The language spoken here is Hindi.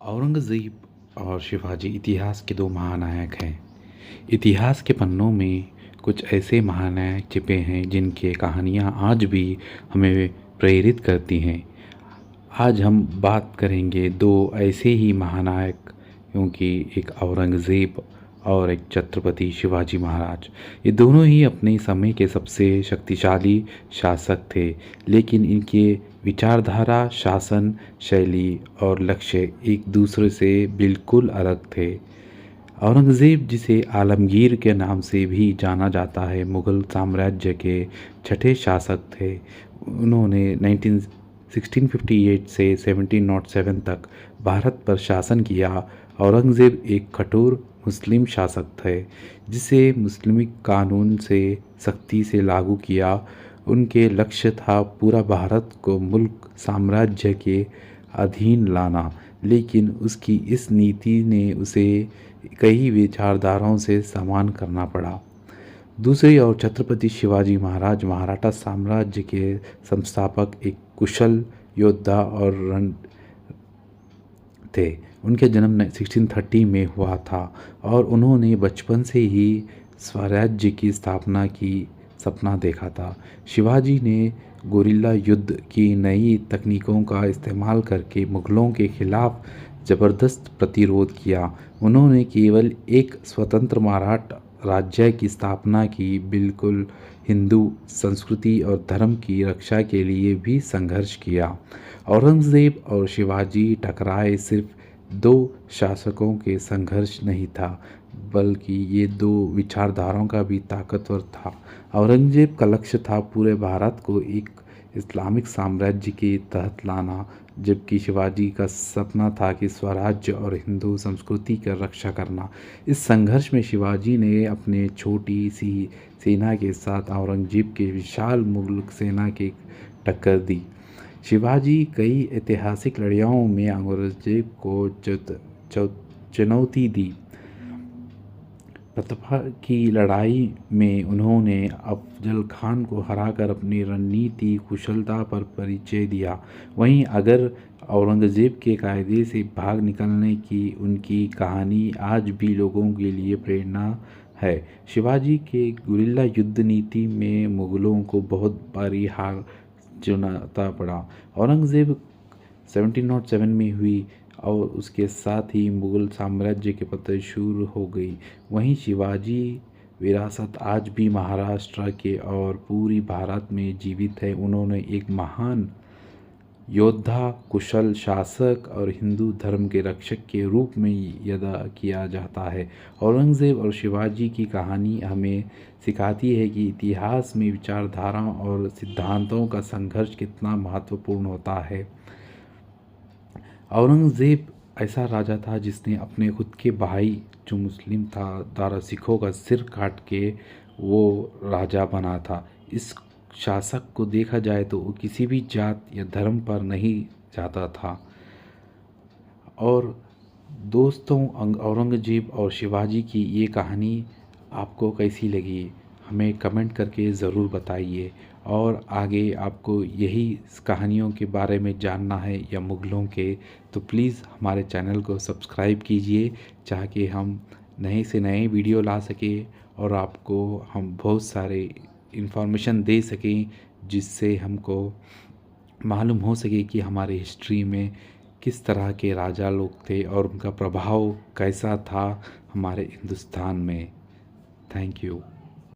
औरंगज़ेब और शिवाजी इतिहास के दो महानायक हैं। इतिहास के पन्नों में कुछ ऐसे महानायक छिपे हैं जिनकी कहानियाँ आज भी हमें प्रेरित करती हैं। आज हम बात करेंगे दो ऐसे ही महानायक, क्योंकि एक औरंगज़ेब और एक छत्रपति शिवाजी महाराज। ये दोनों ही अपने समय के सबसे शक्तिशाली शासक थे, लेकिन इनके विचारधारा, शासन शैली और लक्ष्य एक दूसरे से बिल्कुल अलग थे। औरंगज़ेब, जिसे आलमगीर के नाम से भी जाना जाता है, मुग़ल साम्राज्य के छठे शासक थे। उन्होंने 1658 से 1707 तक भारत पर शासन किया। औरंगज़ेब एक कठोर मुस्लिम शासक थे, जिसे मुस्लिम कानून से सख्ती से लागू किया। उनके लक्ष्य था पूरा भारत को मुल्क साम्राज्य के अधीन लाना, लेकिन उसकी इस नीति ने उसे कई विचारधाराओं से सामना करना पड़ा। दूसरी ओर छत्रपति शिवाजी महाराज मराठा साम्राज्य के संस्थापक, एक कुशल योद्धा और रण थे। उनके जन्म 1630 में हुआ था और उन्होंने बचपन से ही स्वराज्य की स्थापना की सपना देखा था। शिवाजी ने गुरिल्ला युद्ध की नई तकनीकों का इस्तेमाल करके मुग़लों के खिलाफ ज़बरदस्त प्रतिरोध किया। उन्होंने केवल एक स्वतंत्र मराठा राज्य की स्थापना की, बिल्कुल हिंदू संस्कृति और धर्म की रक्षा के लिए भी संघर्ष किया। औरंगज़ेब और शिवाजी टकराए सिर्फ दो शासकों के संघर्ष नहीं था, बल्कि ये दो विचारधाराओं का भी ताकतवर था। औरंगज़ेब का लक्ष्य था पूरे भारत को एक इस्लामिक साम्राज्य के तहत लाना, जबकि शिवाजी का सपना था कि स्वराज्य और हिंदू संस्कृति की रक्षा करना। इस संघर्ष में शिवाजी ने अपने छोटी सी सेना के साथ औरंगज़ेब के विशाल मुग़ल सेना की टक्कर दी। शिवाजी कई ऐतिहासिक लड़ाइयों में औरंगज़ेब को चुनौती दी। प्रताप की लड़ाई में उन्होंने अफजल खान को हराकर अपनी रणनीति कुशलता पर परिचय दिया। वहीं अगर औरंगज़ेब के कायदे से भाग निकलने की उनकी कहानी आज भी लोगों के लिए प्रेरणा है। शिवाजी के गुरिल्ला युद्ध नीति में मुग़लों को बहुत भारी हार झेलना पड़ा। औरंगज़ेब 1707 में हुई और उसके साथ ही मुग़ल साम्राज्य के पतन शुरू हो गई। वहीं शिवाजी विरासत आज भी महाराष्ट्र के और पूरी भारत में जीवित है। उन्होंने एक महान योद्धा, कुशल शासक और हिंदू धर्म के रक्षक के रूप में याद किया जाता है। औरंगज़ेब और शिवाजी की कहानी हमें सिखाती है कि इतिहास में विचारधाराओं और सिद्धांतों का संघर्ष कितना महत्वपूर्ण होता है। औरंगज़ेब ऐसा राजा था जिसने अपने खुद के भाई, जो मुस्लिम था, द्वारा सिखों का सिर काट के वो राजा बना था। इस शासक को देखा जाए तो वो किसी भी जात या धर्म पर नहीं जाता था। और दोस्तों, औरंगज़ेब और शिवाजी की ये कहानी आपको कैसी लगी, हमें कमेंट करके ज़रूर बताइए। और आगे आपको यही कहानियों के बारे में जानना है या मुग़लों के, तो प्लीज़ हमारे चैनल को सब्सक्राइब कीजिए, ताकि हम नए से नए वीडियो ला सकें और आपको हम बहुत सारे इन्फॉर्मेशन दे सकें, जिससे हमको मालूम हो सके कि हमारे हिस्ट्री में किस तरह के राजा लोग थे और उनका प्रभाव कैसा था हमारे हिंदुस्तान में। Thank you.